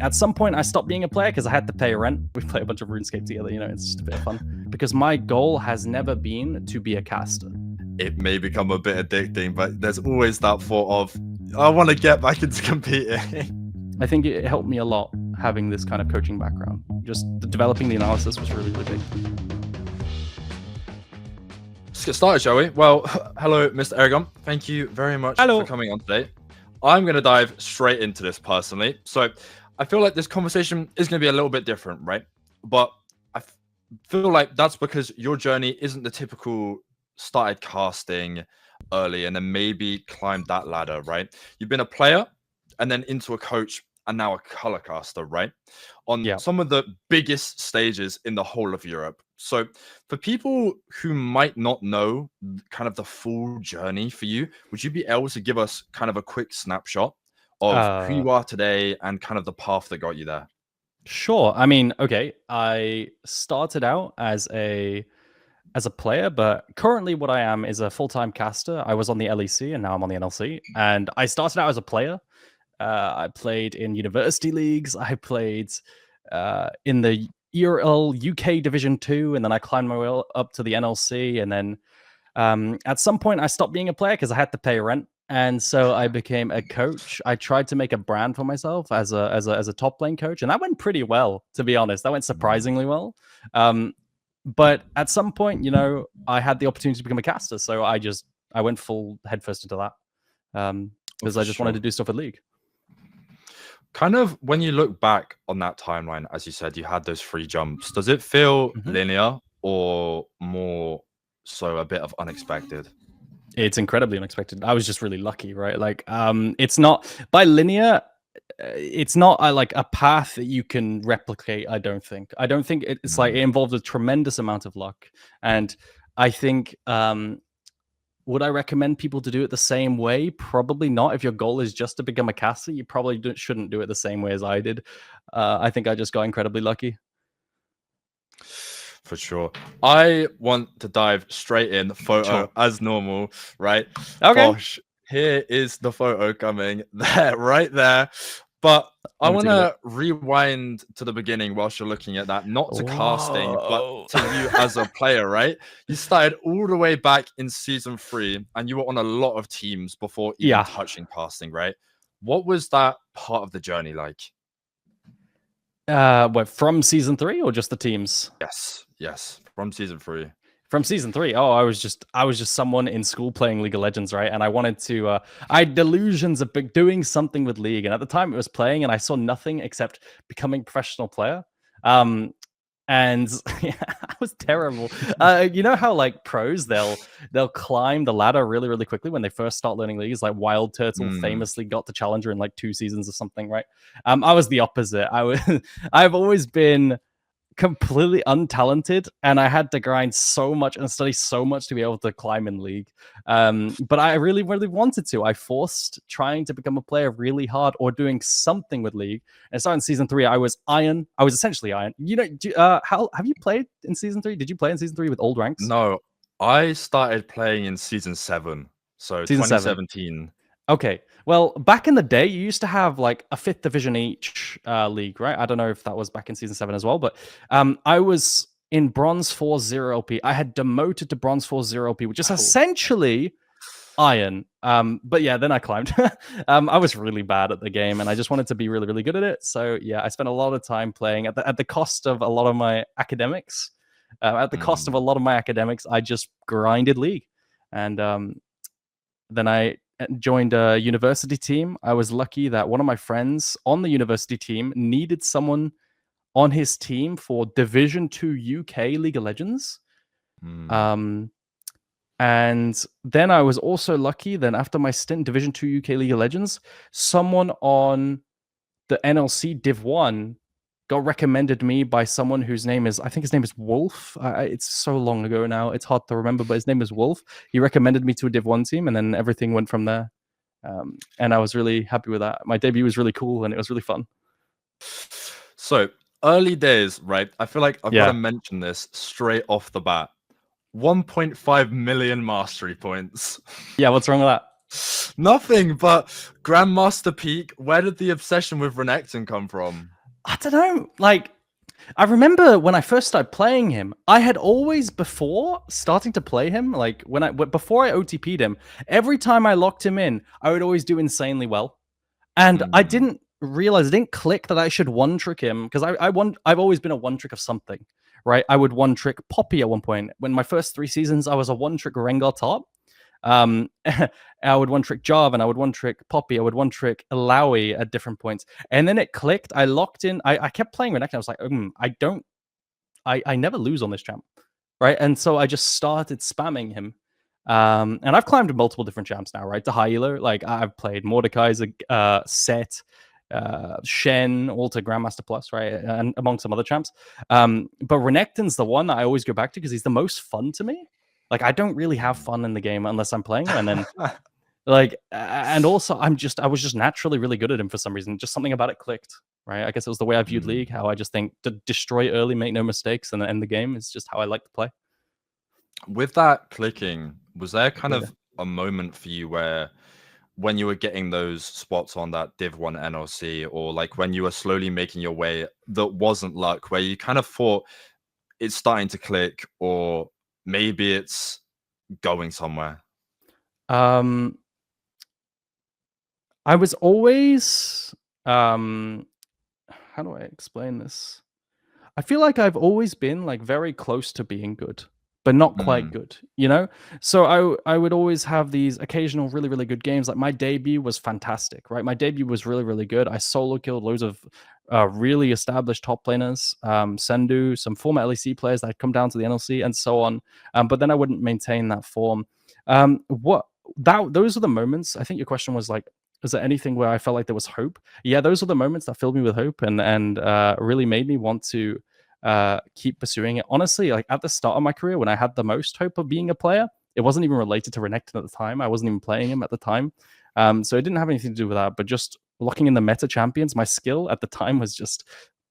At some point, I stopped being a player because I had to pay rent. We play a bunch of RuneScape together, it's just a bit of fun. Because my goal has never been to be a caster. It may become a bit addicting, but there's always that thought of, I want to get back into competing. I think it helped me a lot having this kind of coaching background. Just developing the analysis was really, really big. Let's get started, shall we? Well, hello, Mr. Eragon. Thank you very much for coming on today. I'm going to dive straight into this personally. So I feel like this conversation is going to be a little bit different, right? But I feel like that's because your journey isn't the typical started casting early and then maybe climbed that ladder, right? You've been a player and then into a coach and now a color caster, right? On some of the biggest stages in the whole of Europe. So for people who might not know kind of the full journey for you, would you be able to give us kind of a quick snapshot of who you are today and kind of the path that got you there? Sure. I mean, okay, I started out as a player, but currently what I am is a full-time caster. I was on the LEC and now I'm on the NLC. And I started out as a player. I played in university leagues. I played in the ERL UK Division 2, and then I climbed my way up to the NLC. And then at some point I stopped being a player because I had to pay rent. And so I became a coach. I tried to make a brand for myself as a top lane coach, and that went pretty well, to be honest. That went surprisingly well. But at some point, I had the opportunity to become a caster, so I went full headfirst into that because I just wanted to do stuff with League. Kind of when you look back on that timeline, as you said, you had those 3 jumps. Does it feel linear or more so a bit of unexpected? It's incredibly unexpected. I was just really lucky, right? Like, it's not by linear. It's not like a path that you can replicate. I don't think it's like it involves a tremendous amount of luck. And I think, would I recommend people to do it the same way? Probably not. If your goal is just to become a caster, you probably shouldn't do it the same way as I did. I think I just got incredibly lucky. For sure. I want to dive straight in. Photo as normal, right? Okay. Gosh, here is the photo coming there, right there. But I want to rewind to the beginning whilst you're looking at that, not to casting, but to you as a player, right? You started all the way back in season 3 and you were on a lot of teams before even touching casting, right? What was that part of the journey like? What, from season 3 or just the teams? Yes, from season 3. From season 3, I was just someone in school playing League of Legends, right? And I wanted to, I had delusions of doing something with League. And at the time it was playing and I saw nothing except becoming a professional player. And yeah, I was terrible. You know how like pros, they'll climb the ladder really, really quickly when they first start learning Leagues. Like Wild Turtle famously got to Challenger in like 2 seasons or something, right? I was the opposite. I've always been completely untalented, and I had to grind so much and study so much to be able to climb in League. But I really, really wanted to. I forced trying to become a player really hard or doing something with League. And so in season 3, I was Iron. I was essentially Iron. How have you played in season 3? Did you play in season 3 with old ranks? No, I started playing in season 7. So season 2017. 7. Okay. Well, back in the day, you used to have like a 5th division each league, right? I don't know if that was back in season 7 as well, but I was in Bronze 4 0 LP. I had demoted to Bronze 4 0 LP, which is essentially Iron. But yeah, then I climbed. I was really bad at the game, and I just wanted to be really, really good at it. So yeah, I spent a lot of time playing at the cost of a lot of my academics. At the cost of a lot of my academics, I just grinded League, and then I joined a university team. I was lucky that one of my friends on the university team needed someone on his team for Division 2 UK League of Legends. And then I was also lucky that after my stint in Division 2 UK League of Legends, someone on the NLC Div 1 got recommended me by someone whose name is, I think his name is Wolf. It's so long ago now, it's hard to remember, but his name is Wolf. He recommended me to a Div 1 team, and then everything went from there. And I was really happy with that. My debut was really cool, and it was really fun. So, early days, right? I feel like I've got to mention this straight off the bat. 1.5 million mastery points. Yeah, what's wrong with that? Nothing, but Grandmaster Peak. Where did the obsession with Renekton come from? I don't know. Like, I remember when I first started playing him, I had always, before starting to play him, like before I OTP'd him, every time I locked him in, I would always do insanely well. And I didn't realize, it didn't click that I should one trick him, because I've always been a one trick of something, right? I would one trick Poppy at one point. When my first 3 seasons, I was a one trick Rengar top. I would one trick Jarvan, I would one trick Poppy, I would one trick Alawi at different points, and then it clicked. I locked in. I kept playing Renekton. I was like, I never lose on this champ, right? And so I just started spamming him. And I've climbed multiple different champs now, right? The high healer, like I've played Mordekaiser, Set, Shen, all to Grandmaster Plus, right? And among some other champs. But Renekton's the one that I always go back to because he's the most fun to me. Like, I don't really have fun in the game unless I'm playing him. And then, like, and also I was just naturally really good at him for some reason. Just something about it clicked, right? I guess it was the way I viewed League, how I just think to destroy early, make no mistakes, and then end the game is just how I like to play. With that clicking, was there kind of a moment for you where when you were getting those spots on that Div 1 NLC, or like when you were slowly making your way that wasn't luck, where you kind of thought it's starting to click, or maybe it's going somewhere? I was always how do I explain this? I feel like I've always been like very close to being good, but not quite good, you know? So I would always have these occasional really, really good games. Like my debut was fantastic, right? My debut was really, really good. I solo killed loads of really established top laners, Sendu, some former LEC players that had come down to the NLC and so on. But then I wouldn't maintain that form. Those are the moments. I think your question was like, is there anything where I felt like there was hope? Yeah, those are the moments that filled me with hope and really made me want to keep pursuing it. Honestly, like at the start of my career, when I had the most hope of being a player, it wasn't even related to Renekton at the time. I wasn't even playing him at the time. So it didn't have anything to do with that, but just locking in the meta champions. My skill at the time was just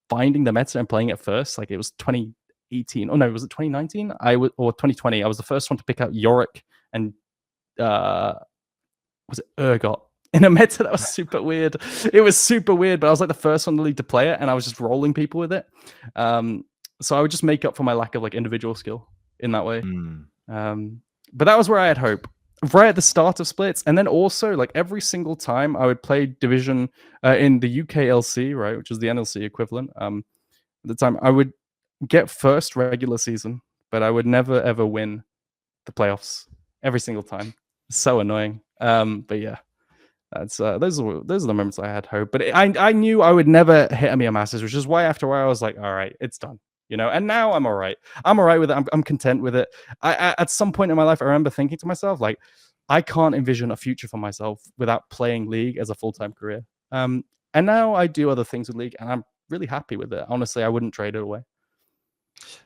finding the meta and playing it first. Like it was 2018. Oh no, was it 2019? Or 2020. I was the first one to pick out Yorick and was it Urgot in a meta that was super weird. It was super weird, but I was like the first one to play it, and I was just rolling people with it. So I would just make up for my lack of like individual skill in that way. But that was where I had hope right at the start of splits, and then also like every single time I would play division in the UK LC, right, which is the NLC equivalent. At the time, I would get first regular season, but I would never ever win the playoffs every single time. So annoying. But yeah, that's those are the moments I had hope. But I knew I would never hit EMEA Masters, which is why after a while I was like, all right, it's done, you know. And now I'm all right. I'm all right with it. I'm content with it. At some point in my life, I remember thinking to myself, like, I can't envision a future for myself without playing League as a full-time career. And now I do other things with League, and I'm really happy with it. Honestly, I wouldn't trade it away.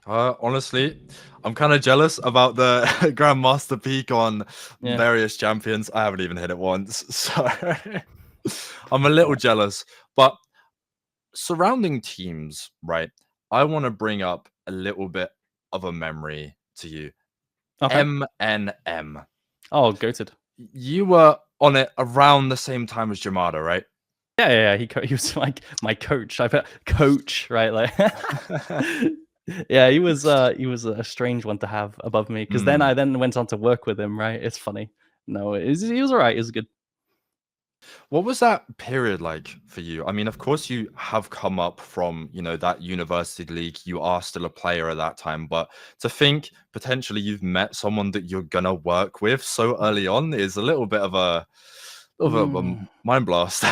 Honestly, I'm kind of jealous about the Grandmaster Peak on various champions. I haven't even hit it once, so I'm a little jealous. But surrounding teams, right? I want to bring up a little bit of a memory to you. Okay. MNM. Oh, goated. You were on it around the same time as Jamada, right? Yeah. He was like my coach. I've had coach, right? Like, yeah, he was a strange one to have above me, because then I went on to work with him, right? It's funny. No, he was all right. It was good. What was that period like for you? I mean, of course, you have come up from, you know, that university league. You are still a player at that time, but to think potentially you've met someone that you're gonna work with so early on is a little bit of a mind blast.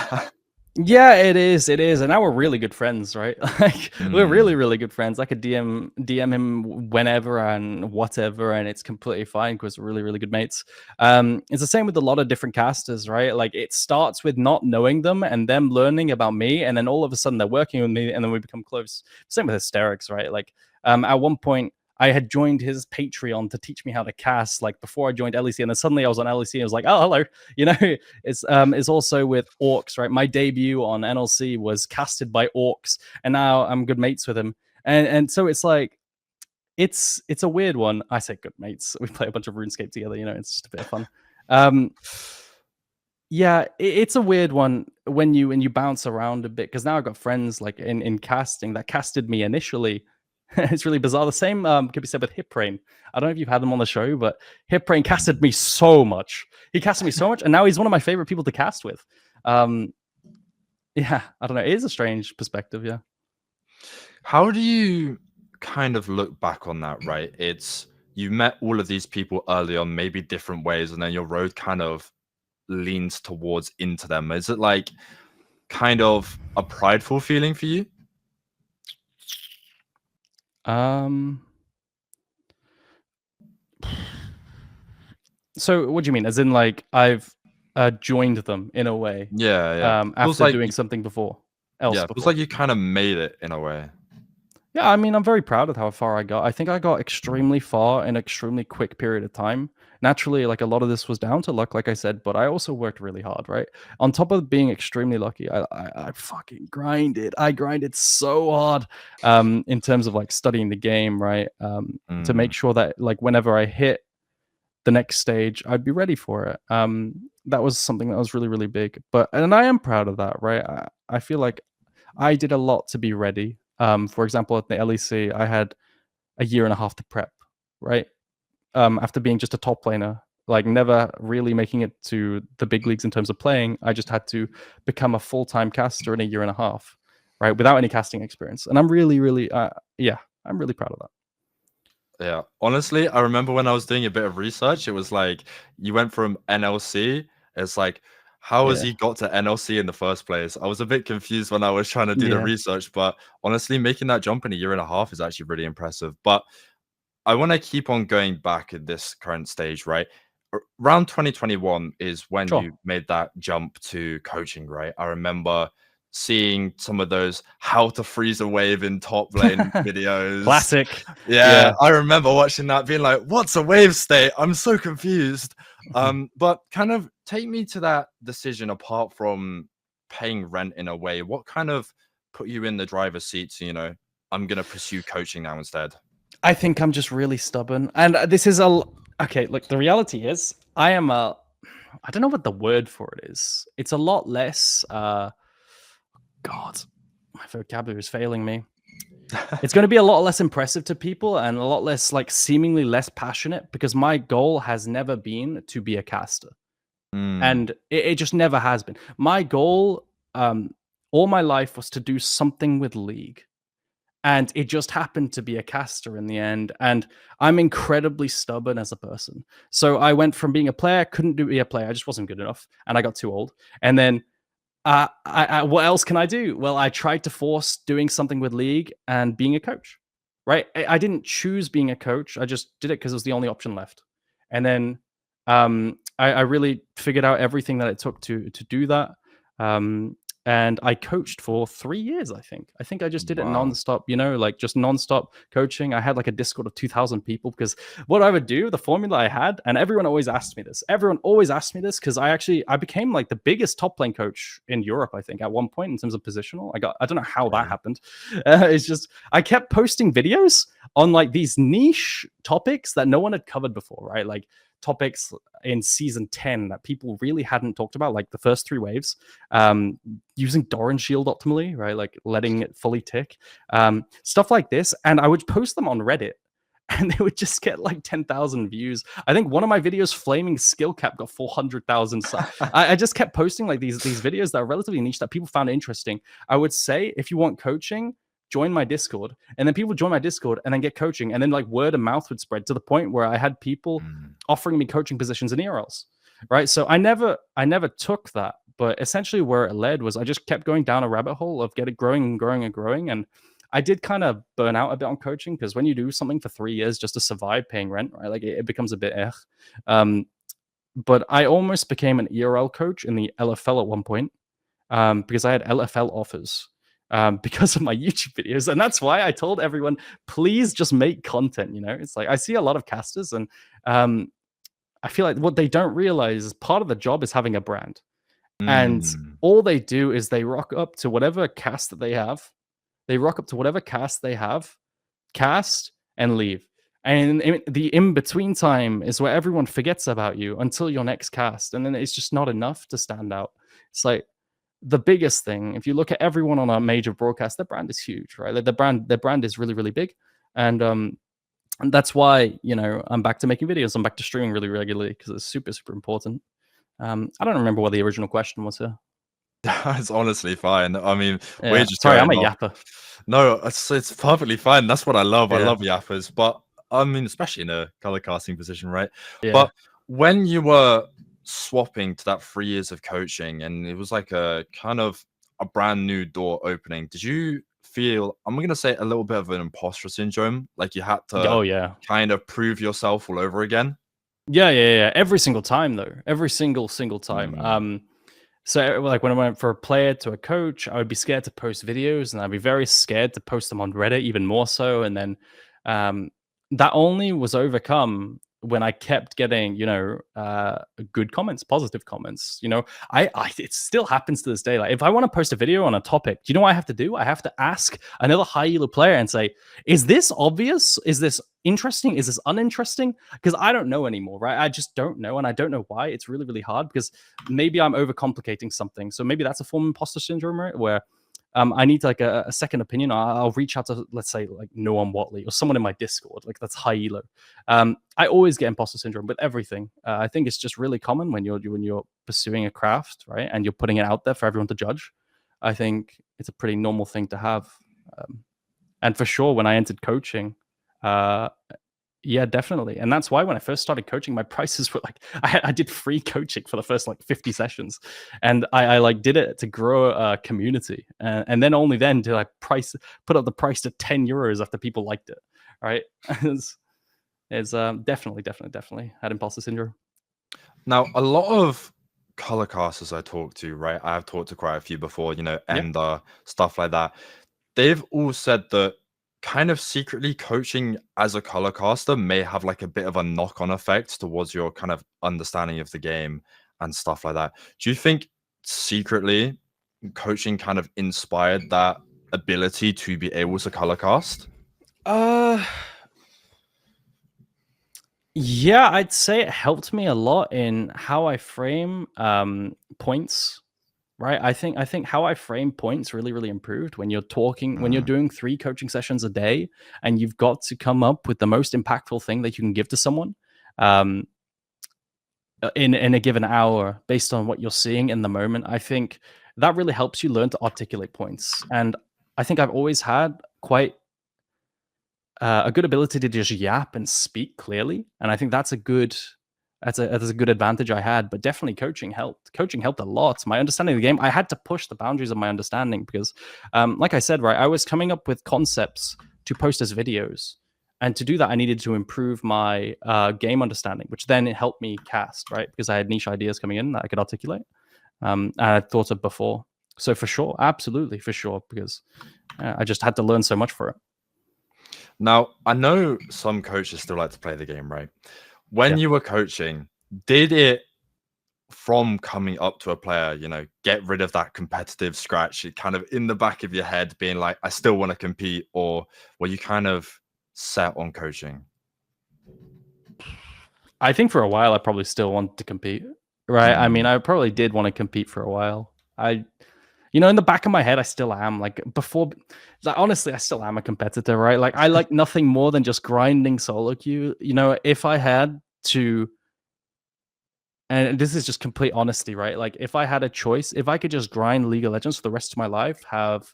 Yeah, it is. And now we're really good friends, right? Like we're really, really good friends. I could DM him whenever and whatever, and it's completely fine because we're really, really good mates. It's the same with a lot of different casters, right? Like it starts with not knowing them and them learning about me, and then all of a sudden they're working with me, and then we become close. Same with Hysterics, right? Like at one point I had joined his Patreon to teach me how to cast, like before I joined LEC, and then suddenly I was on LEC and I was like, oh, hello. You know, it's also with Orcs, right? My debut on NLC was casted by Orcs, and now I'm good mates with him. And so it's like, it's a weird one. I say good mates. We play a bunch of RuneScape together, you know, it's just a bit of fun. Yeah, it's a weird one when you bounce around a bit, because now I've got friends like in casting that casted me initially. It's really bizarre. The same could be said with Hip Brain. I don't know if you've had them on the show, but Hip Brain casted me so much. He casted me so much, and now he's one of my favorite people to cast with. Yeah, I don't know. It is a strange perspective, yeah. How do you kind of look back on that, right? It's you met all of these people early on, maybe different ways, and then your road kind of leans towards into them. Is it like kind of a prideful feeling for you? So what do you mean? As in like I've joined them in a way Yeah. Feels after like doing something before. feels like you kind of made it in a way. Yeah, I mean, I'm very proud of how far I got. I think I got extremely far in an extremely quick period of time. Naturally, like a lot of this was down to luck, like I said, but I also worked really hard, right? On top of being extremely lucky, I fucking grinded. I grinded so hard in terms of like studying the game, right? To Mm. make sure that like whenever I hit the next stage, I'd be ready for it. That was something that was really, really big. And I am proud of that, right? I feel like I did a lot to be ready. For example, at the LEC, I had a year and a half to prep, right? After being just a top laner, like never really making it to the big leagues in terms of playing, I just had to become a full-time caster in a year and a half, right? Without any casting experience. And I'm really, really, yeah, I'm really proud of that. Yeah, honestly, I remember when I was doing a bit of research, it was like you went from NLC. It's like, how has Yeah. he got to NLC in the first place? I was a bit confused when I was trying to do the Yeah. research, but honestly, making that jump in a year and a half is actually really impressive. But I want to keep on going back at this current stage, right? Around 2021 is when Sure. you made that jump to coaching, right? I remember seeing some of those how to freeze a wave in top lane videos. Classic. Yeah, Yeah. I remember watching that being like, what's a wave state? I'm so confused. But kind of take me to that decision apart from paying rent in a way. What kind of put you in the driver's seat to, I'm going to pursue coaching now instead? I think I'm just really stubborn. And this is okay, look, the reality is I don't know what the word for it is. It's a lot less God, my vocabulary is failing me. It's going to be a lot less impressive to people and a lot less like seemingly less passionate, because my goal has never been to be a caster. Mm, And it just never has been. My goal all my life was to do something with League. And it just happened to be a caster in the end. And I'm incredibly stubborn as a person. So I went from being a player, couldn't be a player. I just wasn't good enough. And I got too old. And then what else can I do? Well, I tried to force doing something with League and being a coach, right? I didn't choose being a coach. I just did it because it was the only option left. And then I really figured out everything that it took to do that. And I coached for 3 years, I think. I think I just did it wow. nonstop, like just nonstop coaching. I had like a Discord of 2,000 people, because what I would do, the formula I had, and everyone always asked me this. Everyone always asked me this because I became like the biggest top lane coach in Europe, I think, at one point in terms of positional. I don't know how that happened. It's just I kept posting videos on like these niche topics that no one had covered before, right? Like topics in season 10 that people really hadn't talked about, like the first 3 waves, using Doran Shield optimally, right? Like letting it fully tick, stuff like this. And I would post them on Reddit and they would just get like 10,000 views. I think one of my videos, Flaming Skill Cap, got 400,000. I just kept posting like these videos that are relatively niche that people found interesting. I would say, if you want coaching, join my Discord. And then people join my Discord and then get coaching. And then like word of mouth would spread to the point where I had people offering me coaching positions in ERLs. Right. So I never took that. But essentially where it led was I just kept going down a rabbit hole of growing and growing and growing. And I did kind of burn out a bit on coaching, because when you do something for 3 years just to survive paying rent, right, like it becomes a bit but I almost became an ERL coach in the LFL at one point, because I had LFL offers because of my YouTube videos. And that's why I told everyone, please just make content. It's like I see a lot of casters, and I feel like what they don't realize is part of the job is having a brand. And all they do is they rock up to whatever cast that they have. They rock up to whatever cast they have, cast, and leave. And the in-between time is where everyone forgets about you until your next cast. And then it's just not enough to stand out. It's like the biggest thing, if you look at everyone on a major broadcast, their brand is huge, right? Like their brand is really, really big. And that's why, I'm back to making videos. I'm back to streaming really regularly because it's super, super important. I don't remember what the original question was here. That's honestly fine. I mean, Yeah. we're just Sorry, I'm a going off. yapper. No, it's perfectly fine. That's what I love. I Yeah. love yappers, but I mean, especially in a color casting position, right? Yeah. But when you were swapping to that 3 years of coaching, and it was like a kind of a brand new door opening, did you feel, I'm gonna say, a little bit of an imposter syndrome? Like you had to Oh yeah. kind of prove yourself all over again? Yeah. Every single time though. Every single time. Mm. So like when I went for a player to a coach, I would be scared to post videos, and I'd be very scared to post them on Reddit, even more so. And then that only was overcome when I kept getting, good comments, positive comments. It still happens to this day. Like if I want to post a video on a topic, do you know what I have to do? I have to ask another high elo player and say, is this obvious? Is this interesting? Is this uninteresting? Because I don't know anymore, right? I just don't know, and I don't know why. It's really, really hard because maybe I'm overcomplicating something. So maybe that's a form of imposter syndrome, right? Where I need like a second opinion. I'll reach out to, let's say, like Noam Watley or someone in my Discord, like that's high elo. I always get imposter syndrome with everything. I think it's just really common when you're pursuing a craft, right, and you're putting it out there for everyone to judge. I think it's a pretty normal thing to have. And for sure, when I entered coaching, yeah, definitely. And that's why when I first started coaching, my prices were like, I did free coaching for the first like 50 sessions. And I like did it to grow a community. And then only then did I put up the price to 10 euros after people liked it. Right. It's definitely had imposter syndrome. Now, a lot of color casters I talk to, right? I've talked to quite a few before, Ender, stuff like that. They've all said that kind of secretly coaching as a color caster may have like a bit of a knock-on effect towards your kind of understanding of the game and stuff like that. Do you think secretly coaching kind of inspired that ability to be able to color cast? Yeah, I'd say it helped me a lot in how I frame points. Right. I think how I frame points really, really improved when you're talking, when you're doing 3 coaching sessions a day and you've got to come up with the most impactful thing that you can give to someone in a given hour based on what you're seeing in the moment. I think that really helps you learn to articulate points. And I think I've always had quite a good ability to just yap and speak clearly. And I think that's a good advantage I had, but definitely coaching helped. Coaching helped a lot. My understanding of the game, I had to push the boundaries of my understanding because, like I said, right, I was coming up with concepts to post as videos. And to do that, I needed to improve my game understanding, which then it helped me cast, right? Because I had niche ideas coming in that I could articulate. And I thought of before. So for sure, absolutely, for sure, because I just had to learn so much for it. Now, I know some coaches still like to play the game, right? When you were coaching, did it, from coming up to a player, get rid of that competitive scratch kind of in the back of your head being like, I still want to compete? Or were you kind of set on coaching? I think for a while, I probably still wanted to compete, right? I mean, I probably did want to compete for a while. In the back of my head, I still am. Like before, like, honestly, I still am a competitor, right? Like I like nothing more than just grinding solo queue. If I had to, and this is just complete honesty, right? Like if I had a choice, if I could just grind League of Legends for the rest of my life, have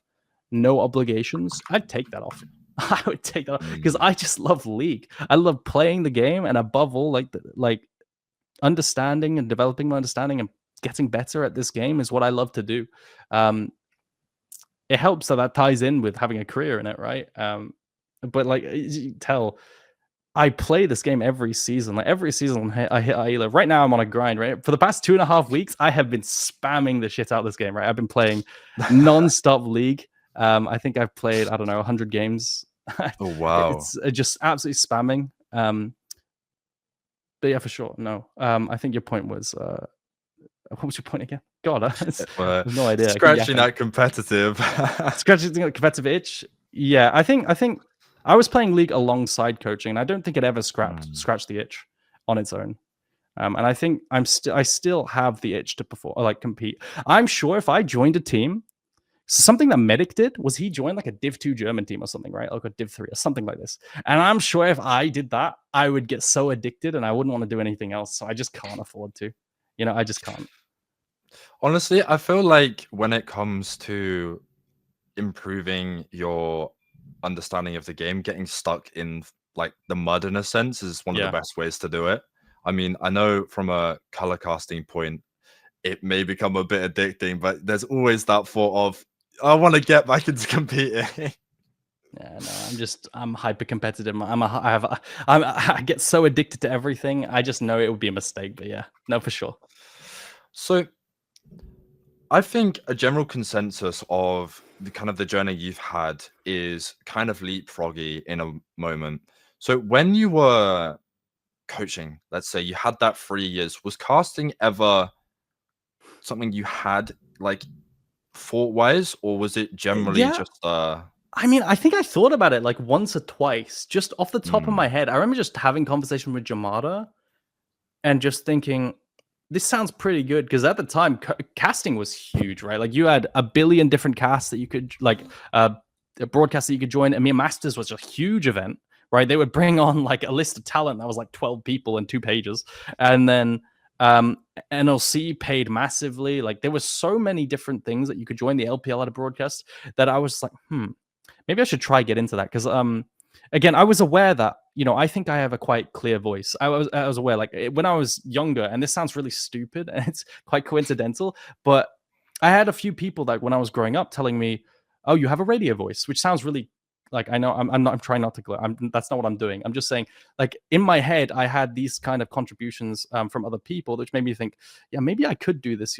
no obligations, I'd take that off. I would take that off because I just love League. I love playing the game, and above all, like understanding and developing my understanding and getting better at this game is what I love to do. It helps that ties in with having a career in it, right? But like you can tell, I play this game every season. Like every season I hit Aila. Right now I'm on a grind, right? For the past 2.5 weeks, I have been spamming the shit out of this game, right? I've been playing non-stop League. I think I've played, I don't know, 100 games. Oh, wow. It's just absolutely spamming. But yeah, for sure. No. I think your point was what was your point again? God, I have no idea. Scratching that competitive. Scratching the competitive itch. Yeah, I think I was playing League alongside coaching, and I don't think it ever scratched the itch on its own. And I think I still have the itch to perform, or like compete. I'm sure if I joined a team, something that Medic did was he joined like a Div 2 German team or something, right? Like a Div 3 or something like this. And I'm sure if I did that, I would get so addicted and I wouldn't want to do anything else. So I just can't afford to. I just can't. Honestly, I feel like when it comes to improving your understanding of the game, getting stuck in like the mud in a sense is one of the best ways to do it. I mean, I know from a color casting point, it may become a bit addicting, but there's always that thought of, I want to get back into competing. Yeah, no, I'm hyper competitive. I get so addicted to everything. I just know it would be a mistake, but yeah, no, for sure. So I think a general consensus of the kind of the journey you've had is kind of leapfroggy in a moment. So when you were coaching, let's say you had that 3 years, was casting ever something you had like thought wise, or was it generally just I mean, I think I thought about it like once or twice, just off the top of my head. I remember just having conversation with Jamada and just thinking, this sounds pretty good, because at the time casting was huge, right? Like you had a billion different casts that you could like a broadcast that you could join. EMEA Masters was a huge event, right? They would bring on like a list of talent that was like 12 people and 2 pages, and then NLC paid massively. Like there was so many different things that you could join the LPL at a broadcast that I was like, maybe I should try get into that, because again, I was aware that I think I have a quite clear voice. I was aware, like when I was younger, and this sounds really stupid and it's quite coincidental, but I had a few people that when I was growing up telling me, "Oh, you have a radio voice," which sounds really like, I know I'm trying not to. That's not what I'm doing. I'm just saying, like in my head, I had these kind of contributions from other people, which made me think, yeah, maybe I could do this.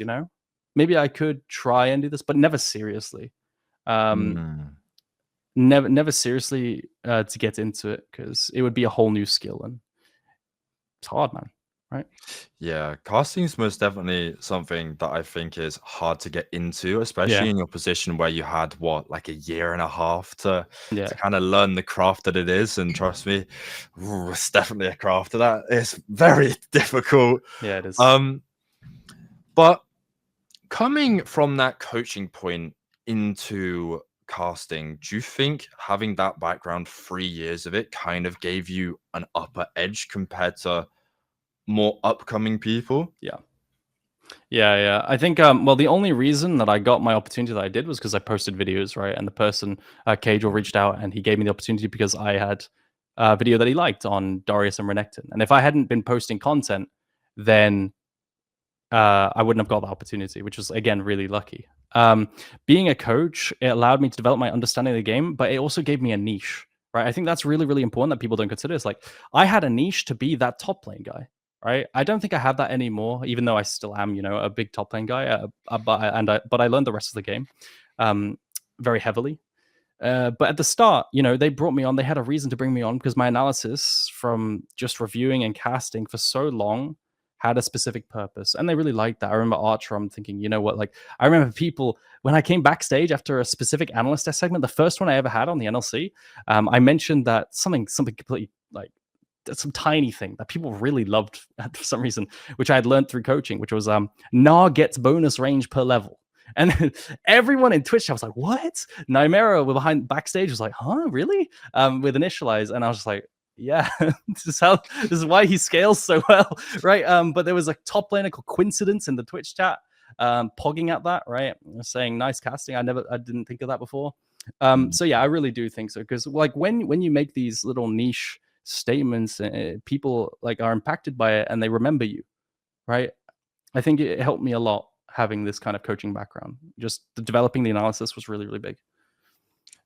Maybe I could try and do this, but never seriously. Never seriously to get into it, because it would be a whole new skill and it's hard, man. Right? Yeah, casting is most definitely something that I think is hard to get into, especially in your position where you had like a year and a half to kind of learn the craft that it is. And trust me, it's definitely a craft that is very difficult. Yeah, it is. But coming from that coaching point into casting, do you think having that background, 3 years of it, kind of gave you an upper edge compared to more upcoming people? Yeah. I think well, the only reason that I got my opportunity that I did was because I posted videos, right? And the person, Cajal, reached out and he gave me the opportunity because I had a video that he liked on Darius and Renekton. And if I hadn't been posting content, then I wouldn't have got the opportunity, which was, again, really lucky. Being a coach, it allowed me to develop my understanding of the game, but it also gave me a niche, right? I think that's really, really important that people don't consider. It's like, I had a niche to be that top lane guy, right? I don't think I have that anymore, even though I still am, a big top lane guy. But I learned the rest of the game very heavily. But at the start, they brought me on. They had a reason to bring me on because my analysis from just reviewing and casting for so long had a specific purpose, and they really liked that. I remember Archer, I'm thinking, like, I remember people, when I came backstage after a specific analyst test segment, the first one I ever had on the NLC, I mentioned that something completely, like, some tiny thing that people really loved for some reason, which I had learned through coaching, which was Gnar gets bonus range per level. And everyone in Twitch, I was like, what? Nymera behind backstage was like, huh, really? With Initialize. And I was just like, yeah, this is why he scales so well, right? But there was a top laner called Coincidence in the Twitch chat, pogging at that, right? Saying nice casting. I didn't think of that before. So yeah, I really do think so, because like when you make these little niche statements, people like are impacted by it and they remember you, right? I think it helped me a lot having this kind of coaching background. Just developing the analysis was really, really big.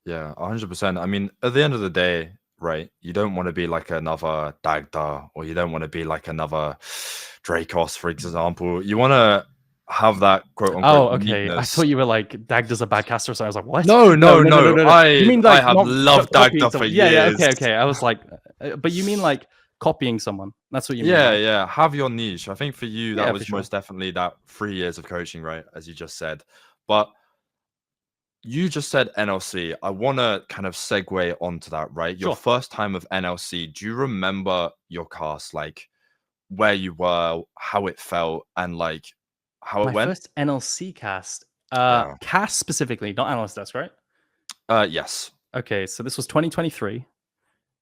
Yeah, 100%. I mean, at the end of the day, right, you don't want to be like another Dagda, or you don't want to be like another Dracos, for example. You want to have that quote unquote. Oh, okay. Neatness. I thought you were like Dagda's a bad caster, so I was like, what? No. You mean like, I have loved Dagda for years. Yeah, okay. I was like, but you mean like copying someone? That's what you mean. Yeah. Have your niche. I think for you, that was most definitely that 3 years of coaching, right? As you just said. But You just said NLC. I want to kind of segue onto that, right? Your Sure. first time of NLC, do you remember your cast, like where you were, how it felt, and like how it My went? first NLC cast. Yeah. Cast specifically, not analyst desk, right? Yes. Okay, so this was 2023,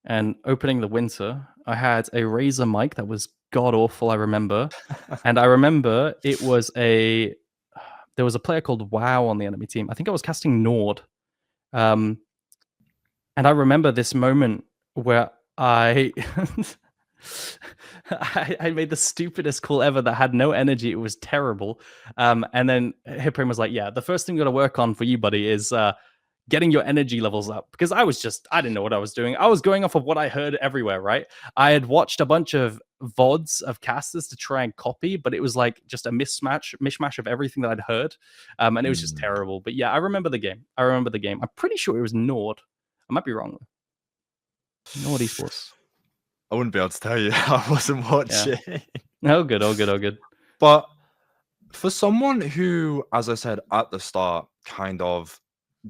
and opening the winter, I had a Razer mic that was god awful. I remember, and I remember there was a player called Wow on the enemy team. I think I was casting Nord, and I remember this moment where I I made the stupidest call ever that had no energy. It was terrible. And then Hiprim was like, "Yeah, the first thing we got to work on for you, buddy, is getting your energy levels up." Because I didn't know what I was doing. I was going off of what I heard everywhere, right? I had watched a bunch of VODs of casters to try and copy, but it was like just a mishmash of everything that I'd heard. And it was just terrible. But yeah, I remember the game. I'm pretty sure it was Nord. I might be wrong. Nord Esports. I wouldn't be able to tell you. I wasn't watching. Yeah. Oh, good. But for someone who, as I said at the start, kind of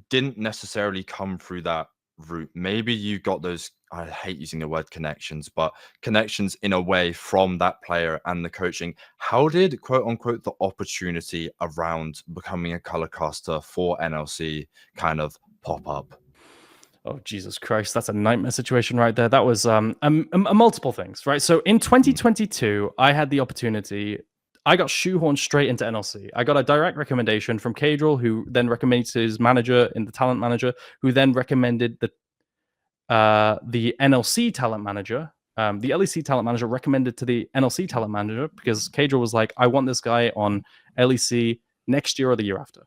didn't necessarily come through that route, maybe you got those, I hate using the word connections, but connections in a way from that player and the coaching. How did, quote unquote, the opportunity around becoming a color caster for NLC kind of pop up? Oh, Jesus Christ, that's a nightmare situation right there. That was multiple things, right? So in 2022, I had the opportunity. I got shoehorned straight into NLC. I got a direct recommendation from Cadril, who then recommended his manager in the talent manager, who then recommended the NLC talent manager. The LEC talent manager recommended to the NLC talent manager because Cadril was like, "I want this guy on LEC next year or the year after."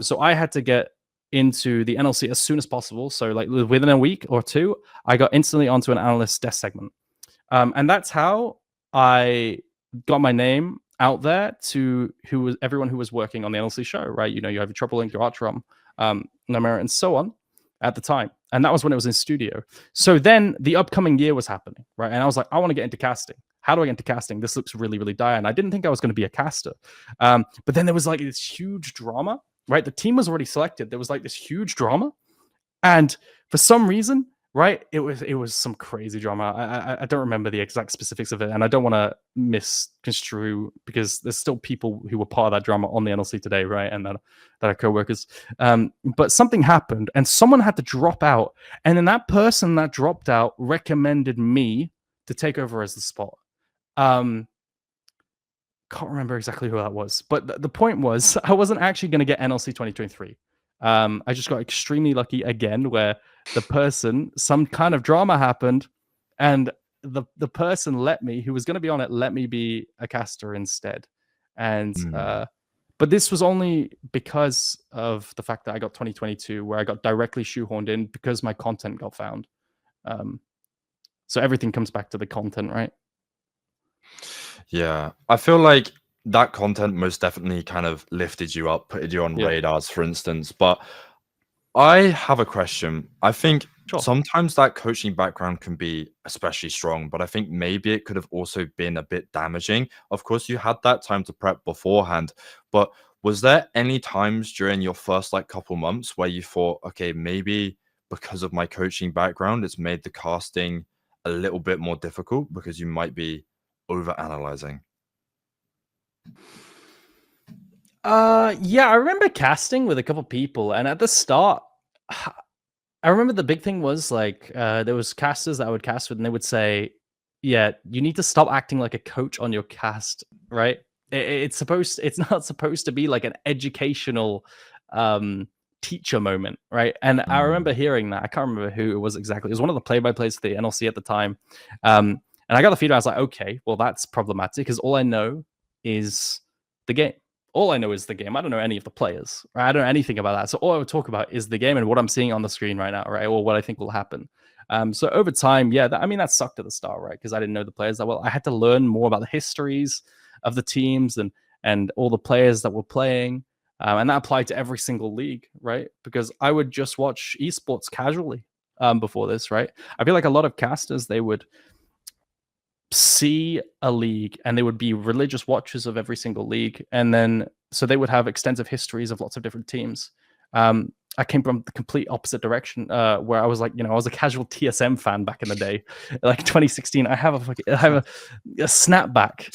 So I had to get into the NLC as soon as possible. So like within a week or two, I got instantly onto an analyst desk segment. And that's how I got my name out there to everyone who was working on the NLC show, right? You know, you have your Trouble Link, your Archeron, Namera, and so on at the time. And that was when it was in studio. So then the upcoming year was happening, right? And I was like, I want to get into casting. How do I get into casting? This looks really, really dire. And I didn't think I was going to be a caster. But then there was like this huge drama, right? The team was already selected. There was like this huge drama. And for some reason, right, it was some crazy drama. I don't remember the exact specifics of it, and I don't want to misconstrue because there's still people who were part of that drama on the NLC today, right, and that are co-workers. But something happened, and someone had to drop out, and then that person that dropped out recommended me to take over as the spot. Can't remember exactly who that was, but the point was I wasn't actually going to get NLC 2023. I just got extremely lucky again, where the person, some kind of drama happened, and the person who was going to be on it, let me be a caster instead. And but this was only because of the fact that I got 2022, where I got directly shoehorned in because my content got found. So everything comes back to the content, right? Yeah, I feel like that content most definitely kind of lifted you up, put you on radars, for instance. But I have a question. I think sometimes that coaching background can be especially strong, but I think maybe it could have also been a bit damaging. Of course, you had that time to prep beforehand, but was there any times during your first like couple months where you thought, okay, maybe because of my coaching background, it's made the casting a little bit more difficult because you might be over analyzing? Yeah, I remember casting with a couple people, and at the start, I remember the big thing was like there was casters that I would cast with, and they would say, "Yeah, you need to stop acting like a coach on your cast, right? It's not supposed to be like an educational teacher moment, right?" And I remember hearing that. I can't remember who it was exactly. It was one of the play-by-plays for the NLC at the time, and I got the feedback. I was like, "Okay, well, that's problematic because all I know is the game." All I know is the game. I don't know any of the players. Right? I don't know anything about that. So all I would talk about is the game and what I'm seeing on the screen right now, right? Or what I think will happen. So over time, yeah, that sucked at the start, right? Because I didn't know the players that well. I had to learn more about the histories of the teams and all the players that were playing. And that applied to every single league, right? Because I would just watch esports casually before this, right? I feel like a lot of casters, they would see a league and they would be religious watchers of every single league, and then so they would have extensive histories of lots of different teams. I came from the complete opposite direction, where I was like, I was a casual TSM fan back in the day, like 2016. I have a snapback,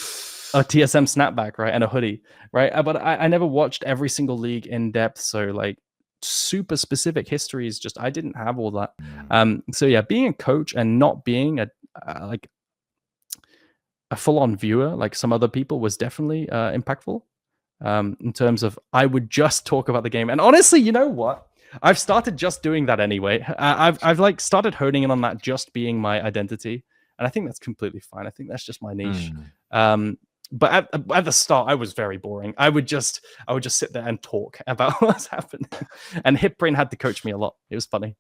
a TSM snapback, right, and a hoodie, right. But I never watched every single league in depth, so like super specific histories, just I didn't have all that. So yeah, being a coach and not being a like a full-on viewer like some other people was definitely impactful. In terms of I would just talk about the game, and honestly, you know what? I've started just doing that anyway. I've like started honing in on that just being my identity, and I think that's completely fine. I think that's just my niche. But at the start, I was very boring. I would just sit there and talk about what's happening, and HipBrain had to coach me a lot. It was funny.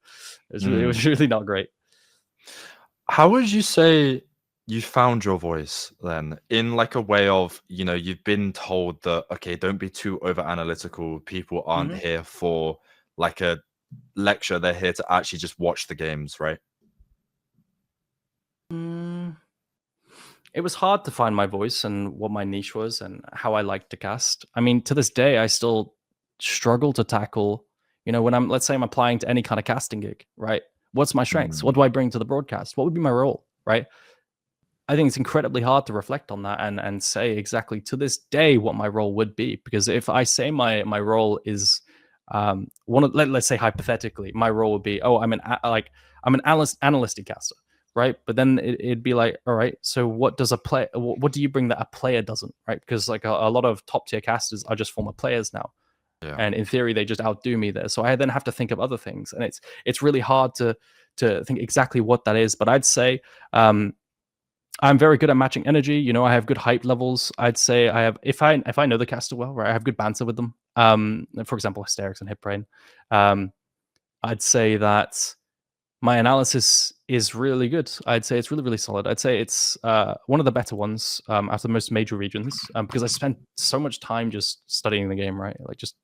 It was really not great. How would you say you found your voice then, in like a way of, you've been told that, okay, don't be too over analytical, people aren't here for like a lecture, they're here to actually just watch the games, right? It was hard to find my voice and what my niche was and how I liked to cast. I mean, to this day, I still struggle to tackle, when let's say I'm applying to any kind of casting gig, right? What's my strengths? What do I bring to the broadcast? What would be my role, right? I think it's incredibly hard to reflect on that and say exactly to this day what my role would be. Because if I say my role is let's say hypothetically, my role would be, I'm an analytic caster, right? But then it'd be like, all right, so what do you bring that a player doesn't, right? Because like a lot of top tier casters are just former players now. Yeah. And in theory, they just outdo me there. So I then have to think of other things, and it's really hard to think exactly what that is. But I'd say I'm very good at matching energy. I have good hype levels. I'd say I have, if I know the caster well, right, I have good banter with them. For example, Hysterics and HipBrain. I'd say that my analysis is really good. I'd say it's really, really solid. I'd say it's one of the better ones out of the most major regions, because I spent so much time just studying the game, right? Like just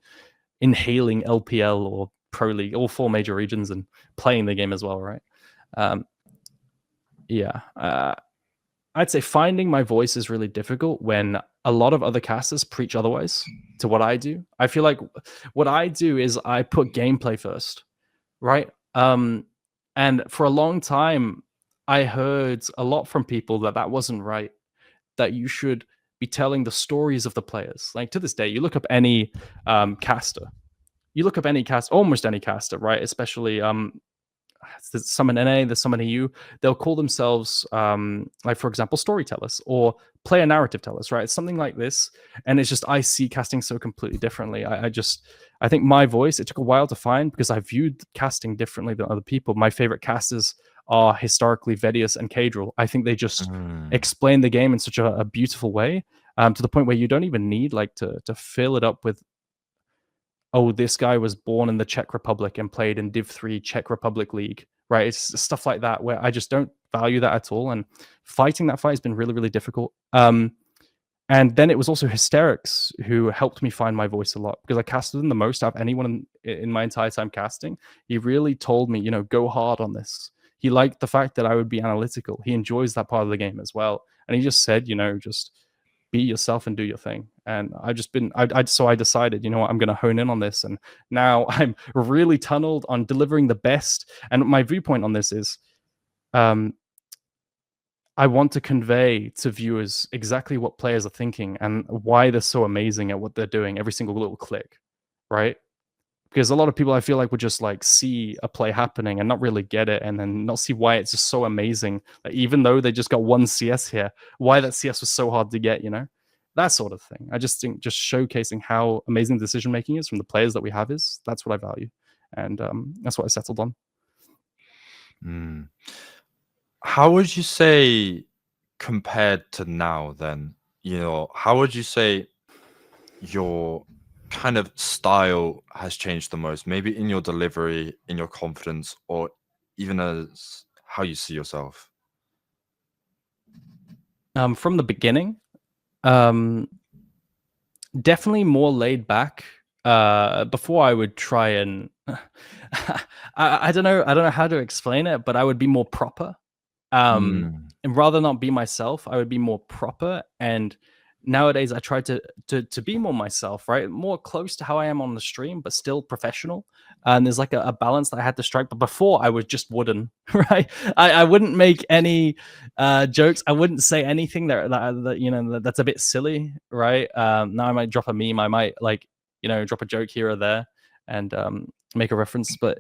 inhaling LPL or Pro League, all 4 major regions, and playing the game as well, right? I'd say finding my voice is really difficult when a lot of other casters preach otherwise to what I do. I feel like what I do is I put gameplay first, right? And for a long time, I heard a lot from people that wasn't right, that you should be telling the stories of the players. Like to this day, you look up any caster. Almost any caster, right? Especially there's some in NA, there's some in EU. They'll call themselves, like for example, storytellers or player narrative tellers, right? It's something like this, and it's just I see casting so completely differently. I think my voice, it took a while to find because I viewed casting differently than other people. My favorite casters are historically Vedius and Cadril. I think they just explain the game in such a beautiful way, to the point where you don't even need like to fill it up with, oh, this guy was born in the Czech Republic and played in Div 3 Czech Republic League, right? It's stuff like that where I just don't value that at all. And fighting that fight has been really, really difficult. And then it was also Hysterics who helped me find my voice a lot, because I casted him the most out of anyone in my entire time casting. He really told me, go hard on this. He liked the fact that I would be analytical. He enjoys that part of the game as well. And he just said, just be yourself and do your thing. And so I decided, what, I'm going to hone in on this. And now I'm really tunneled on delivering the best. And my viewpoint on this is, I want to convey to viewers exactly what players are thinking and why they're so amazing at what they're doing every single little click, right? Because a lot of people, I feel like, would just like see a play happening and not really get it, and then not see why it's just so amazing. That even though they just got 1 CS here, why that CS was so hard to get, that sort of thing. I just think just showcasing how amazing decision making is from the players that we have that's what I value, and that's what I settled on. How would you say, compared to now, then, how would you say your kind of style has changed the most? Maybe in your delivery, in your confidence, or even as how you see yourself? From the beginning, definitely more laid back. Before I would try and I don't know how to explain it, but I would be more proper. And rather not be myself, I would be more proper and nowadays I try to be more myself, right? More close to how I am on the stream, but still professional. And there's like a balance that I had to strike. But before I was just wooden, right? I wouldn't make any jokes. I wouldn't say anything that that's a bit silly, right? Now I might drop a meme. I might drop a joke here or there and make a reference, but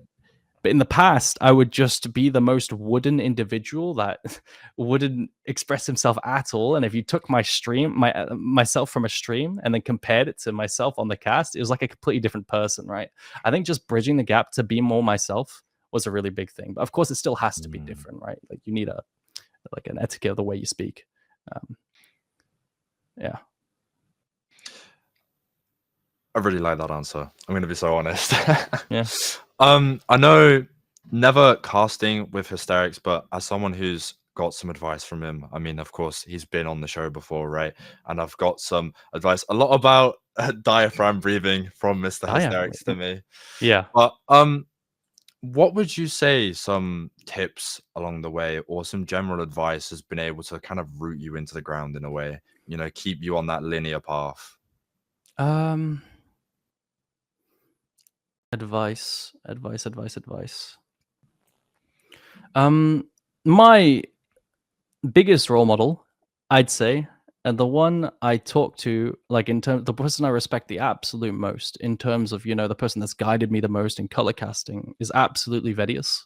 in the past, I would just be the most wooden individual that wouldn't express himself at all. And if you took my stream, myself from a stream, and then compared it to myself on the cast, it was like a completely different person, right? I think just bridging the gap to be more myself was a really big thing. But of course, it still has to be different, right? Like you need an etiquette of the way you speak. Yeah. I really like that answer. I'm going to be so honest. Yeah. I know never casting with hysterics, but as someone who's got some advice from him, I mean, of course, he's been on the show before, right? And I've got some advice, a lot about diaphragm breathing from Mr. Hysterics to me. Yeah. But what would you say some tips along the way or some general advice has been able to kind of root you into the ground in a way, keep you on that linear path? Advice. My biggest role model, I'd say, and the one I talk to, like in terms, the person I respect the absolute most in terms of, the person that's guided me the most in color casting is absolutely Vedius.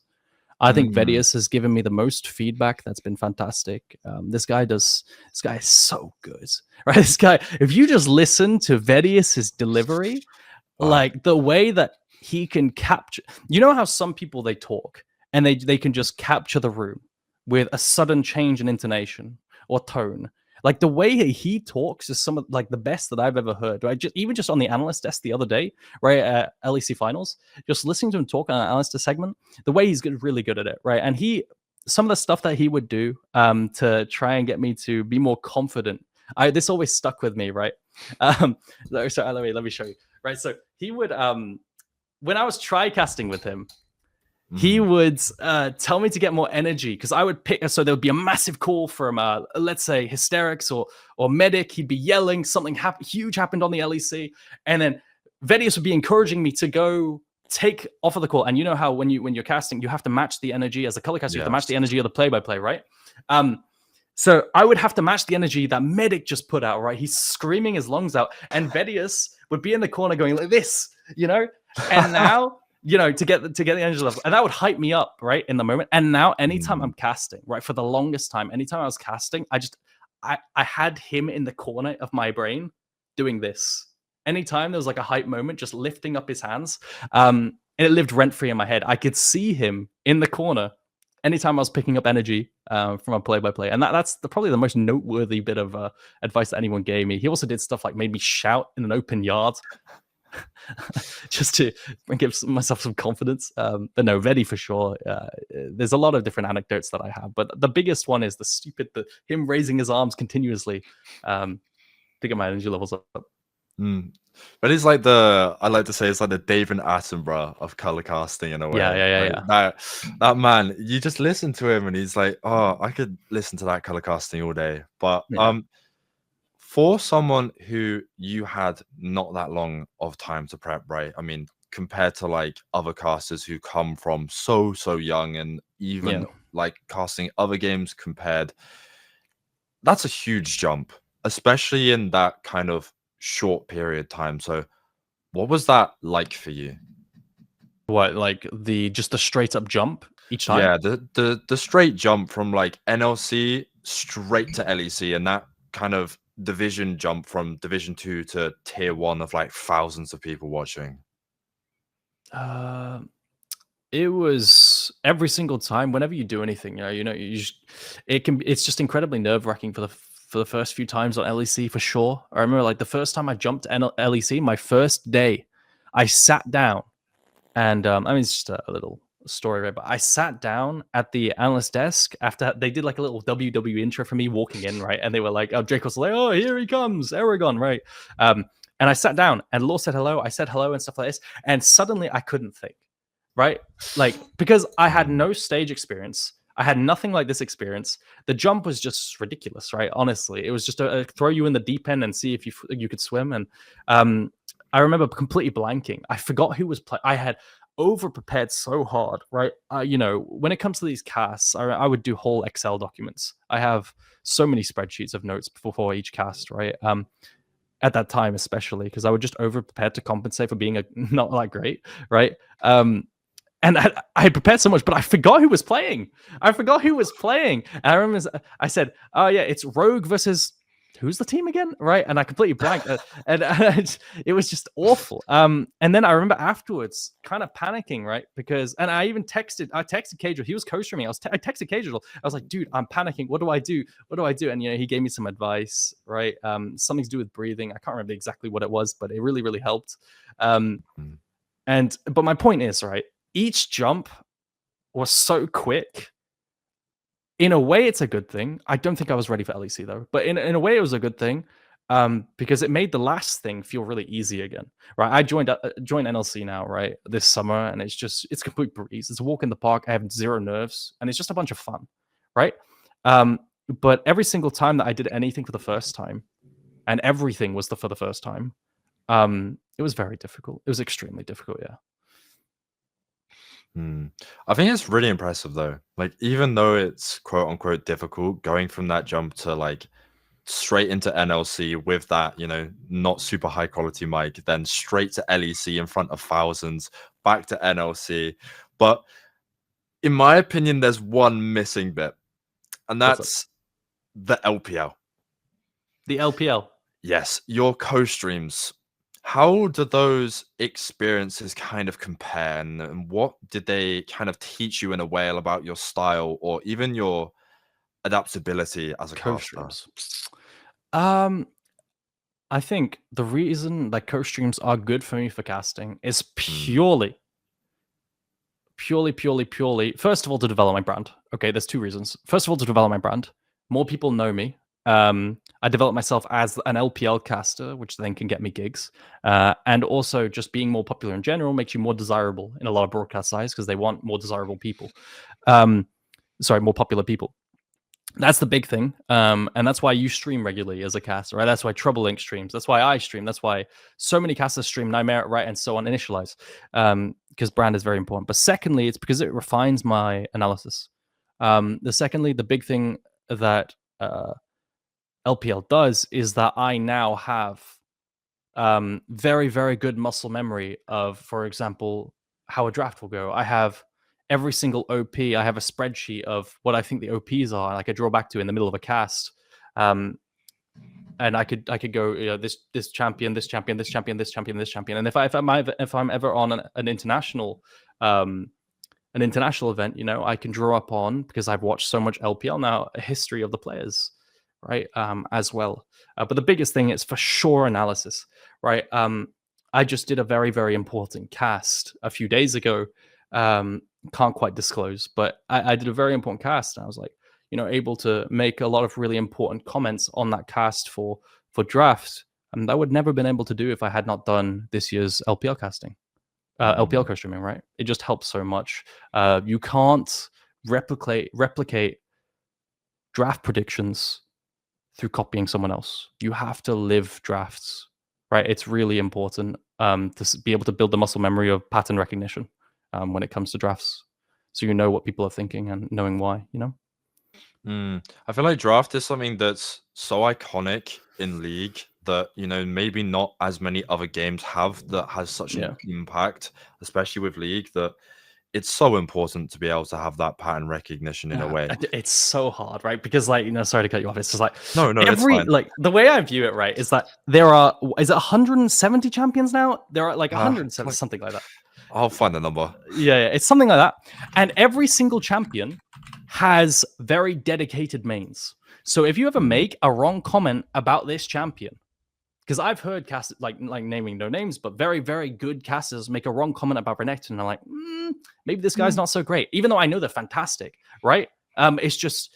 I think Vedius has given me the most feedback. That's been fantastic. This guy is so good, right? This guy, if you just listen to Vedius's delivery, like the way that he can capture, how some people they talk and they can just capture the room with a sudden change in intonation or tone. Like the way he talks is some of like the best that I've ever heard. Right, even just on the analyst desk the other day, right, at LEC finals, just listening to him talk on an analyst desk segment, the way he's really good at it, right? And some of the stuff that he would do to try and get me to be more confident. This always stuck with me, right? So let me show you. Right, so he would when I was tri-casting with him, he would tell me to get more energy because I would pick. So there would be a massive call from, let's say, hysterics or medic. He'd be yelling something huge happened on the LEC, and then Vedius would be encouraging me to go take off of the call. And you know how when you're casting, you have to match the energy as a color caster. You have to match the energy of the play-by-play, right? So I would have to match the energy that medic just put out, right? He's screaming his lungs out, and Vedius would be in the corner going like this, and now. To get the energy level, and that would hype me up, right, in the moment. And now, anytime I'm casting, right, for the longest time, anytime I was casting, I had him in the corner of my brain doing this. Anytime there was like a hype moment, just lifting up his hands, and it lived rent free in my head. I could see him in the corner anytime I was picking up energy from a play-by-play, and that's probably the most noteworthy bit of advice that anyone gave me. He also did stuff like made me shout in an open yard. Just to give myself some confidence. But no, Vedi for sure. There's a lot of different anecdotes that I have, but the biggest one is him raising his arms continuously to get my energy levels up. But it's like I like to say it's like the David Attenborough of color casting in a way. Yeah. That man, you just listen to him and he's like, oh, I could listen to that color casting all day. But for someone who you had not that long of time to prep, right? I mean, compared to like other casters who come from so young and even like casting other games compared, that's a huge jump, especially in that kind of short period time. So what was that like for you? What, like just the straight up jump each time? Yeah, the straight jump from like NLC straight to LEC, and that kind of division jump from Division 2 to Tier 1 of like thousands of people watching. It was every single time. Whenever you do anything, it's just incredibly nerve-wracking for the first few times on LEC for sure. I remember like the first time I jumped LEC, my first day, I sat down, and I mean it's just a little story, right? But I sat down at the analyst desk after they did like a little WWE intro for me walking in, right? And they were like, Jake was like, oh, here he comes, Eragon, right? And I sat down and Law said hello. I said hello and stuff like this. And suddenly I couldn't think, right? Like, because I had no stage experience. I had nothing like this experience. The jump was just ridiculous, right? Honestly, it was just a throw you in the deep end and see if you could swim. And I remember completely blanking. I forgot who was playing. I had over prepared so hard, right? When it comes to these casts, I would do whole Excel documents. I have so many spreadsheets of notes before each cast, right? At that time, especially because I would just over prepared to compensate for being not that great, right? And I had prepared so much, but I forgot who was playing. And I remember I said, "Oh yeah, it's Rogue versus who's the team again?" Right? And I completely blanked, and it was just awful. And then I remember afterwards, kind of panicking, right? And I even texted Cagel. He was coaching me. I texted Cagel. I was like, "Dude, I'm panicking. What do I do? What do I do?" And he gave me some advice, right? Something to do with breathing. I can't remember exactly what it was, but it really, really helped. But my point is, right? Each jump was so quick. In a way, it's a good thing. I don't think I was ready for LEC though, but in a way, it was a good thing because it made the last thing feel really easy again, right? I joined NLC now, right, this summer, and it's complete breeze. It's a walk in the park. I have zero nerves, and it's just a bunch of fun, right? But every single time that I did anything for the first time, and everything was for the first time, it was very difficult. It was extremely difficult, yeah. I think it's really impressive though. Like, even though it's quote unquote difficult, going from that jump to like straight into NLC with that, not super high quality mic, then straight to LEC in front of thousands, back to NLC. But in my opinion, there's one missing bit, and that's the LPL. The LPL. Yes, your co-streams. How do those experiences kind of compare, and what did they kind of teach you in a way about your style or even your adaptability as a caster? I think the reason that co-streams are good for me for casting is purely, first of all, to develop my brand. Okay, there's two reasons. First of all, to develop my brand. More people know me. I developed myself as an LPL caster, which then can get me gigs. And also just being more popular in general makes you more desirable in a lot of broadcast sites because they want more desirable people. More popular people. That's the big thing. And that's why you stream regularly as a caster, right? That's why TroubleLink streams. That's why I stream. That's why so many casters stream Nightmare, right? And so on, initialize. Because brand is very important. But secondly, it's because it refines my analysis. The big thing that LPL does is that I now have very, very good muscle memory of, for example, how a draft will go. I have every single OP. I have a spreadsheet of what I think the OPs are, and I could draw back to in the middle of a cast. And I could go, this champion, this champion, this champion, this champion, this champion. And if I'm ever on an international event, I can draw up on, because I've watched so much LPL now, a history of the players, right? As well. But the biggest thing is for sure analysis, right? I just did a very, very important cast a few days ago. Can't quite disclose, but I did a very important cast, and I was like, able to make a lot of really important comments on that cast for draft. And I would never have been able to do if I had not done this year's LPL casting. LPL co-streaming, right? It just helps so much. You can't replicate draft predictions through copying someone else. You have to live drafts, right? It's really important to be able to build the muscle memory of pattern recognition when it comes to drafts, so you know what people are thinking and knowing why. I feel like draft is something that's so iconic in League that maybe not as many other games have, that has such an impact, especially with League, that it's so important to be able to have that pattern recognition in a way. It's so hard, right? Because sorry to cut you off. It's just like no, it's fine. The way I view it, right, is that there are, is it 170 champions now? There are like 170, something like that. I'll find the number. Yeah, it's something like that. And every single champion has very dedicated mains. So if you ever make a wrong comment about this champion, because I've heard casters, like naming no names, but very, very good casters make a wrong comment about Renekton, and I'm like, maybe this guy's not so great, even though I know they're fantastic, right? It's just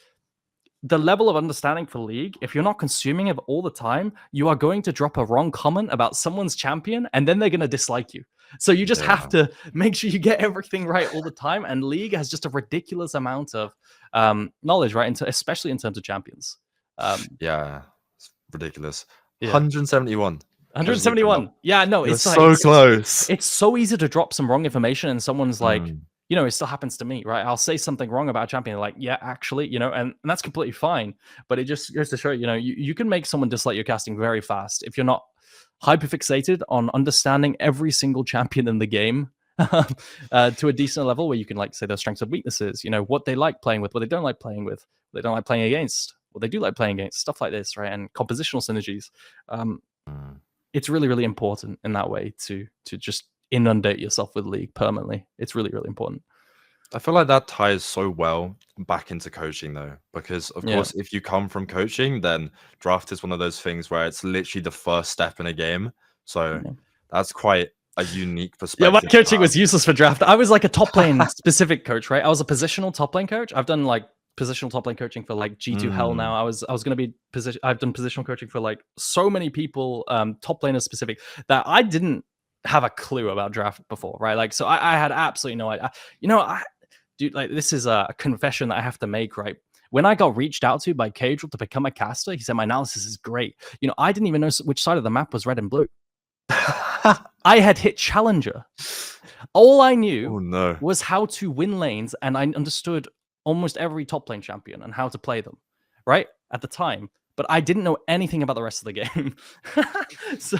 the level of understanding for League. If you're not consuming it all the time, you are going to drop a wrong comment about someone's champion, and then they're going to dislike you. So you just have to make sure you get everything right all the time. And League has just a ridiculous amount of knowledge, right? Especially in terms of champions. Yeah, it's ridiculous. Yeah. 171. 171. Yeah, no, it's so close. It's so easy to drop some wrong information, and someone's like, it still happens to me, right? I'll say something wrong about a champion, like, yeah, actually, and that's completely fine. But it just goes to show, you can make someone dislike your casting very fast if you're not hyper fixated on understanding every single champion in the game to a decent level where you can say their strengths and weaknesses, what they like playing with, what they don't like playing with, what they don't like playing against, what they do like playing against, stuff like this, right? And compositional synergies. It's really, really important in that way to just inundate yourself with League permanently. It's really, really important. I feel like that ties so well back into coaching, though, because of course, if you come from coaching, then draft is one of those things where it's literally the first step in a game. So that's quite a unique perspective. Yeah, my coaching was useless for draft. I was like a top lane specific coach, right? I was a positional top lane coach. I've done positional top lane coaching for G2 Hell now. I was going to be I've done positional coaching for so many people, top laners specific, that I didn't have a clue about draft before, right? So I had absolutely no idea. Dude, this is a confession that I have to make, right? When I got reached out to by Cadril to become a caster, he said my analysis is great. I didn't even know which side of the map was red and blue. I had hit Challenger. All I knew was how to win lanes, and I understood almost every top lane champion and how to play them, right? At the time. But I didn't know anything about the rest of the game. So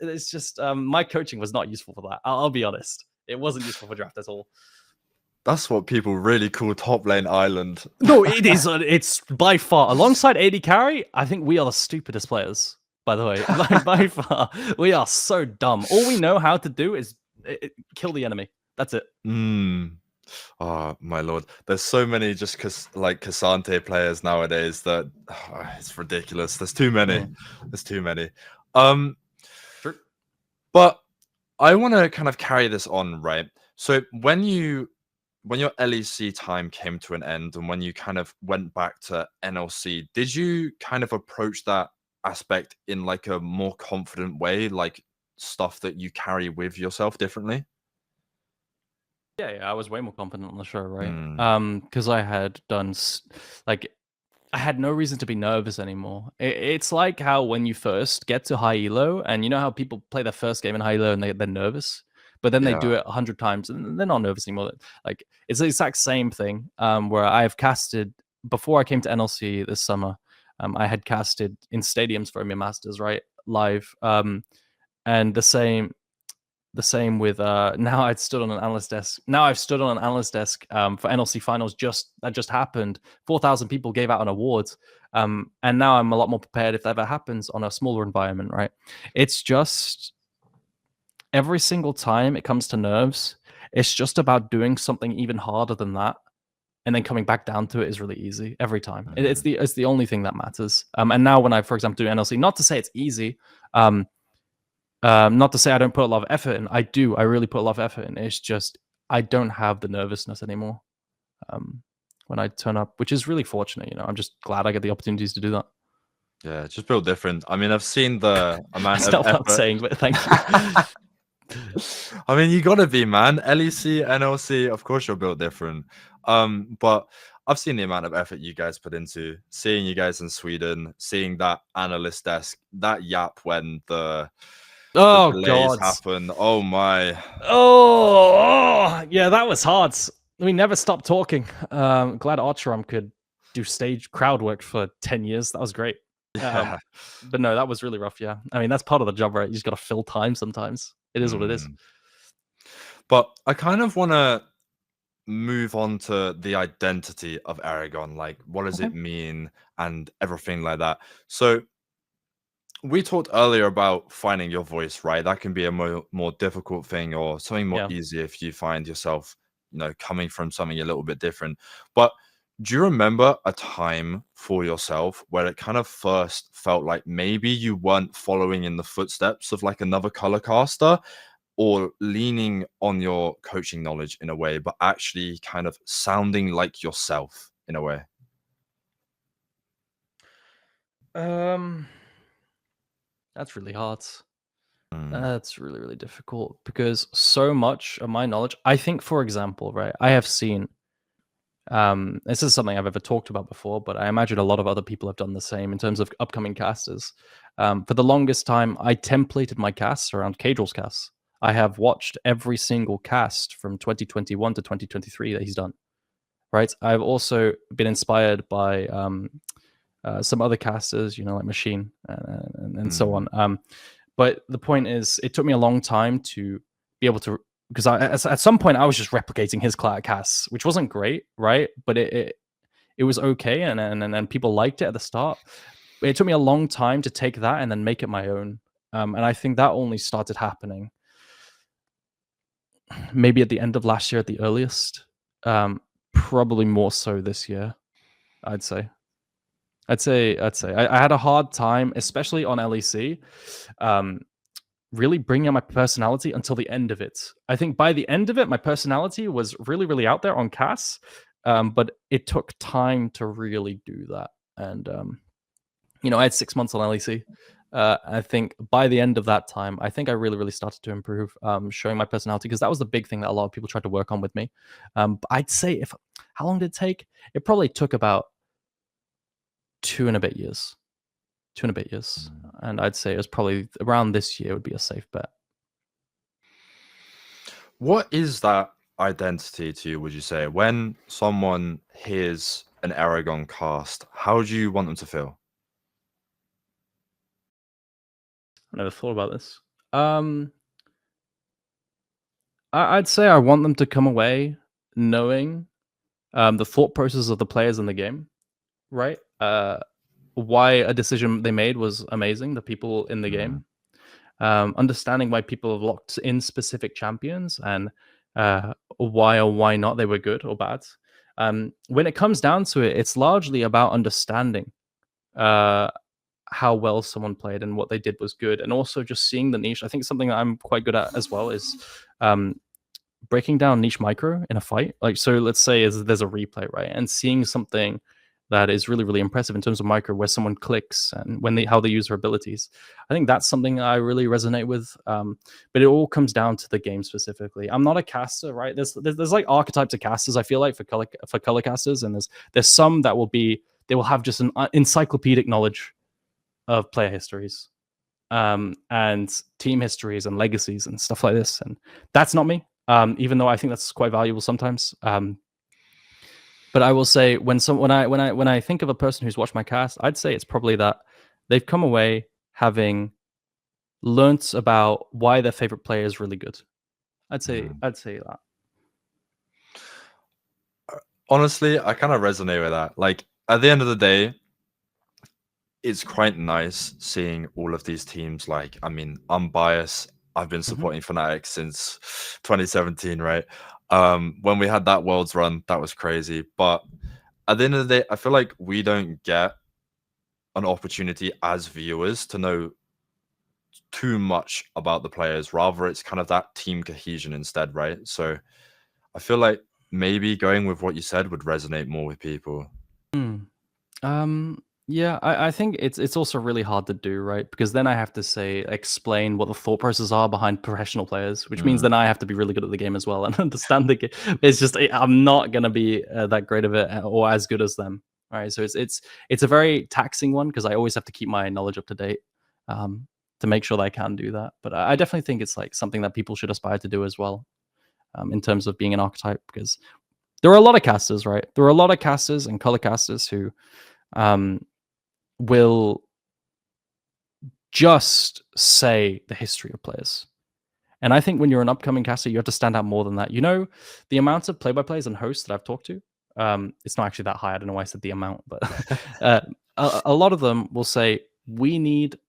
it's just my coaching was not useful for that. I'll be honest. It wasn't useful for draft at all. That's what people really call top lane island. No, it is. It's by far, alongside AD carry, I think we are the stupidest players, by the way. By far. We are so dumb. All we know how to do is kill the enemy. That's it. Oh my lord, there's so many just Cassante players nowadays that it's ridiculous. There's too many. There's too many. True. But I want to kind of carry this on, right? So when your LEC time came to an end and when you kind of went back to NLC, did you kind of approach that aspect in a more confident way, stuff that you carry with yourself differently? Yeah, I was way more confident on the show, right? Because I had done I had no reason to be nervous anymore. It's like how when you first get to high elo, and you know how people play their first game in high elo and they're nervous, but then they do it 100 times and they're not nervous anymore. It's the exact same thing. Where I've casted before I came to NLC this summer. I had casted in stadiums for EMEA Masters, right, live, and the same with now I've stood on an analyst desk. Now I've stood on an analyst desk for NLC finals. That just happened. 4,000 people gave out an award, and now I'm a lot more prepared if that ever happens on a smaller environment. Right? It's just every single time it comes to nerves, it's just about doing something even harder than that, and then coming back down to it is really easy every time. It's the only thing that matters. And now when I, for example, do NLC, not to say it's easy. Not to say I don't put a lot of effort in. I do. I really put a lot of effort in. It's just I don't have the nervousness anymore when I turn up, which is really fortunate. I'm just glad I get the opportunities to do that. Yeah, just built different. I mean, I've seen the amount of effort. That's not saying, but thank you. I mean, you gotta be, man. LEC, NLC, of course you're built different. But I've seen the amount of effort you guys put into seeing you guys in Sweden, seeing that analyst desk, that yap when the delays happen. Oh my. Oh, yeah, that was hard. We never stopped talking. Glad Archerum could do stage crowd work for 10 years. That was great. But no, that was really rough. Yeah. I mean, that's part of the job, right? You just got to fill time sometimes. It is what it is. But I kind of want to move on to the identity of Eragon. What does it mean and everything like that. So we talked earlier about finding your voice, right? That can be a more difficult thing or something more easy if you find yourself, coming from something a little bit different. But do you remember a time for yourself where it kind of first felt like maybe you weren't following in the footsteps of another color caster or leaning on your coaching knowledge in a way, but actually kind of sounding like yourself in a way? That's really hard. That's really, really difficult because so much of my knowledge, I think, for example, right, I have seen, this is something I've ever talked about before, but I imagine a lot of other people have done the same in terms of upcoming casters. For the longest time, I templated my casts around Caedrel's casts. I have watched every single cast from 2021 to 2023 that he's done, right? I've also been inspired by some other casters, like Machine and so on. But the point is, it took me a long time to be able to, because at some point I was just replicating his casts, which wasn't great, right? But it was okay, and people liked it at the start. But it took me a long time to take that and then make it my own. And I think that only started happening maybe at the end of last year at the earliest. Probably more so this year, I'd say. I had a hard time, especially on LEC, really bringing out my personality until the end of it. I think by the end of it, my personality was really, really out there on CAS, but it took time to really do that. And, I had 6 months on LEC. I think by the end of that time, I think I really, really started to improve, showing my personality, because that was the big thing that a lot of people tried to work on with me. But I'd say how long did it take? It probably took about 2 and a bit years. And I'd say it was probably around this year would be a safe bet. What is that identity to you, would you say? When someone hears an Eragon cast, how do you want them to feel? I never thought about this. I'd say I want them to come away knowing the thought process of the players in the game, right? Why a decision they made was amazing, the people in the game. Understanding why people have locked in specific champions and why or why not they were good or bad. When it comes down to it, it's largely about understanding how well someone played and what they did was good, and also just seeing the niche. I think something that I'm quite good at as well is breaking down niche micro in a fight. Like, so let's say there's a replay, right, and seeing something that is really, really impressive in terms of micro, where someone clicks and how they use their abilities. I think that's something I really resonate with. But it all comes down to the game specifically. I'm not a caster, right? There's like archetypes of casters, I feel like, for color casters, and there's some that they will have just an encyclopedic knowledge of player histories, and team histories and legacies and stuff like this. And that's not me, even though I think that's quite valuable sometimes. But I will say, when I think of a person who's watched my cast, I'd say it's probably that they've come away having learnt about why their favorite player is really good. I'd say that. Honestly, I kind of resonate with that. Like, at the end of the day, it's quite nice seeing all of these teams. Like, I mean, I'm biased. I've been supporting Fnatic since 2017, right? When we had that Worlds run, that was crazy. But at the end of the day, I feel like we don't get an opportunity as viewers to know too much about the players. Rather, it's kind of that team cohesion instead, right? So I feel like maybe going with what you said would resonate more with people. Yeah, I think it's also really hard to do, right? Because then I have to explain what the thought processes are behind professional players, which means then I have to be really good at the game as well and understand the game. It's just, I'm not gonna be that great of it or as good as them. All right, so it's a very taxing one, because I always have to keep my knowledge up to date, to make sure that I can do that. But I definitely think it's like something that people should aspire to do as well, in terms of being an archetype, because there are a lot of casters, right? There are a lot of casters and color casters who will just say the history of players. And I think when you're an upcoming caster, you have to stand out more than that. The amount of play-by-plays and hosts that I've talked to, it's not actually that high. I don't know why I said the amount, but a lot of them will say, we need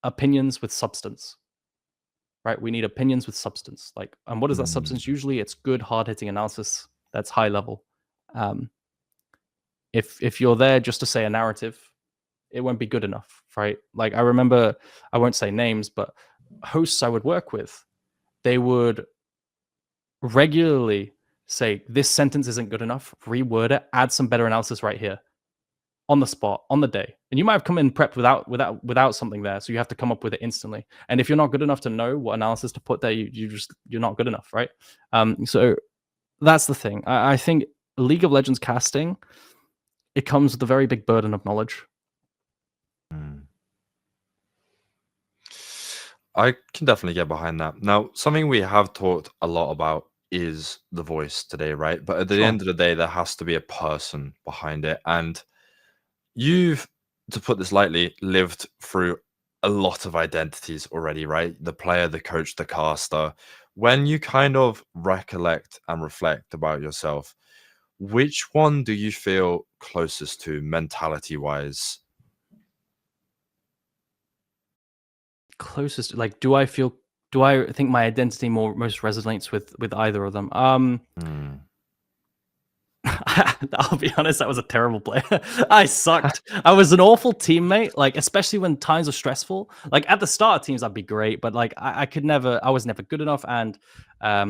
opinions with substance, right? We need opinions with substance. Like, and what is that substance? Usually it's good, hard-hitting analysis that's high level. If you're there just to say a narrative, it won't be good enough, right? Like, I remember, I won't say names, but hosts I would work with, they would regularly say, this sentence isn't good enough, reword it, add some better analysis right here. on the spot, on the day. And you might have come in prepped without something there, so you have to come up with it instantly. And if you're not good enough to know what analysis to put there, you're not good enough, right? So that's the thing. I think League of Legends casting, it comes with a very big burden of knowledge. I can definitely get behind that. Now, something we have talked a lot about is the voice today, right? But at the end of the day, there has to be a person behind it. And you've, to put this lightly, lived through a lot of identities already, right? The player, the coach, the caster. When you kind of recollect and reflect about yourself, which one do you feel closest to mentality-wise? Closest, like, do I think my identity most resonates with either of them? I'll be honest, I was a terrible player. I sucked. I was an awful teammate, like, especially when times were stressful. Like, at the start of teams, I'd be great, but like I was never good enough, and I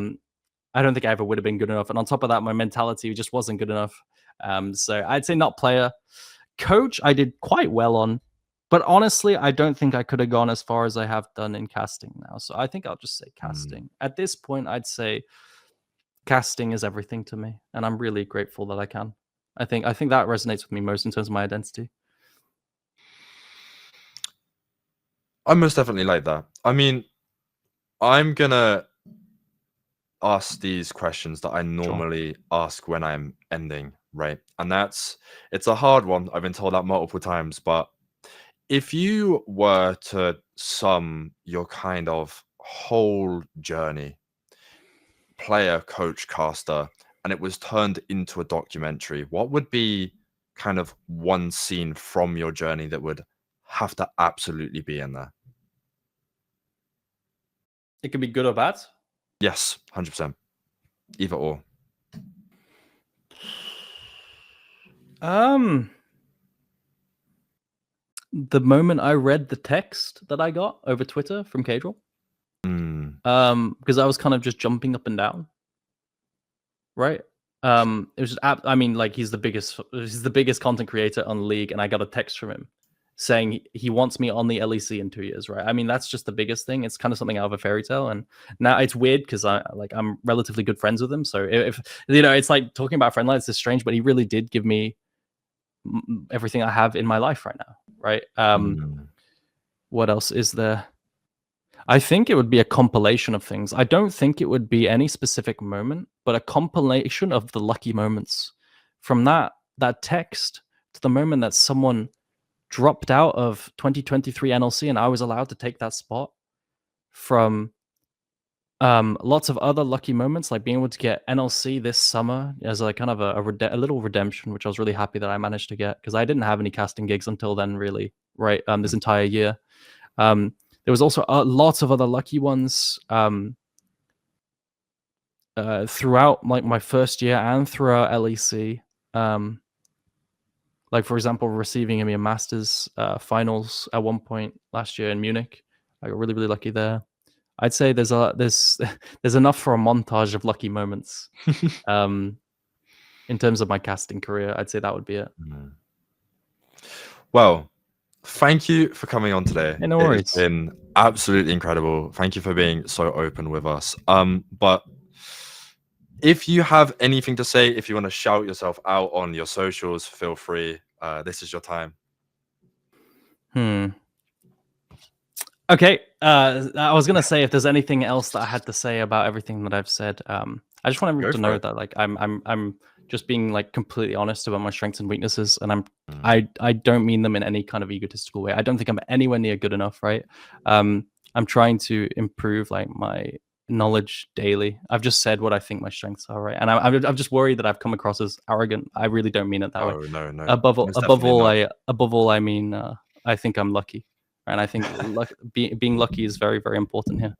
don't think I ever would have been good enough. And on top of that, my mentality just wasn't good enough. So I'd say not player. Coach, I did quite well on. But honestly, I don't think I could have gone as far as I have done in casting now. So I think I'll just say casting. At this point, I'd say casting is everything to me, and I'm really grateful that I can. I think that resonates with me most in terms of my identity. I most definitely like that. I mean, I'm gonna ask these questions that I normally ask when I'm ending, right? And it's a hard one. I've been told that multiple times, but if you were to sum your kind of whole journey, player, coach, caster, and it was turned into a documentary, what would be kind of one scene from your journey that would have to absolutely be in there? It could be good or bad? Yes, 100%. Either or. The moment I read the text that I got over Twitter from Cadrel, because I was kind of just jumping up and down, right? It was just, I mean, like, he's the biggest content creator on League, and I got a text from him saying he wants me on the LEC in 2 years, right? I mean, that's just the biggest thing. It's kind of something out of a fairy tale, and now it's weird because I'm relatively good friends with him. So if it's like talking about friend life is strange, but he really did give me everything I have in my life right now, right? What else is there? I think it would be a compilation of things. I don't think it would be any specific moment, but a compilation of the lucky moments. From that text to the moment that someone dropped out of 2023 NLC and I was allowed to take that spot, from lots of other lucky moments, like being able to get NLC this summer as a kind of a little redemption, which I was really happy that I managed to get, because I didn't have any casting gigs until then, really, right? This entire year. There was also lots of other lucky ones throughout, like, my first year and throughout LEC. Like, for example, receiving EMEA Masters finals at one point last year in Munich. I got really, really lucky there. I'd say there's enough for a montage of lucky moments. In terms of my casting career, I'd say that would be it. Well, thank you for coming on today. No worries. It's been absolutely incredible. Thank you for being so open with us. But if you have anything to say, if you want to shout yourself out on your socials, feel free. This is your time. Okay. I was gonna say, if there's anything else that I had to say about everything that I've said, I just want everyone to know that, like, I'm just being, like, completely honest about my strengths and weaknesses, and I don't mean them in any kind of egotistical way. I don't think I'm anywhere near good enough, right? I'm trying to improve, like, my knowledge daily. I've just said what I think my strengths are, right? And I'm just worried that I've come across as arrogant. I really don't mean it that way. No. Above all, I mean, I think I'm lucky. And I think being lucky is very, very important here.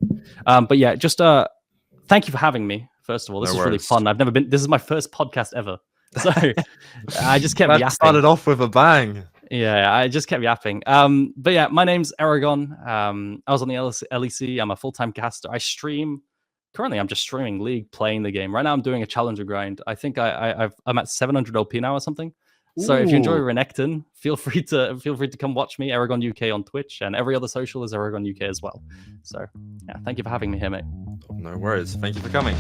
But yeah, just thank you for having me. First of all, this is really fun. This is my first podcast ever, so I just kept yapping. Started off with a bang. Yeah, I just kept yapping. But yeah, my name's Eragon. I was on the LEC. I'm a full-time caster. I stream. Currently, I'm just streaming League, playing the game. Right now, I'm doing a challenger grind. I think I'm at 700 OP now or something. So if you enjoy Ooh. Renekton, feel free to come watch me, Eragon UK on Twitch, and every other social is Eragon UK as well. So yeah, thank you for having me here, mate. No worries. Thank you for coming.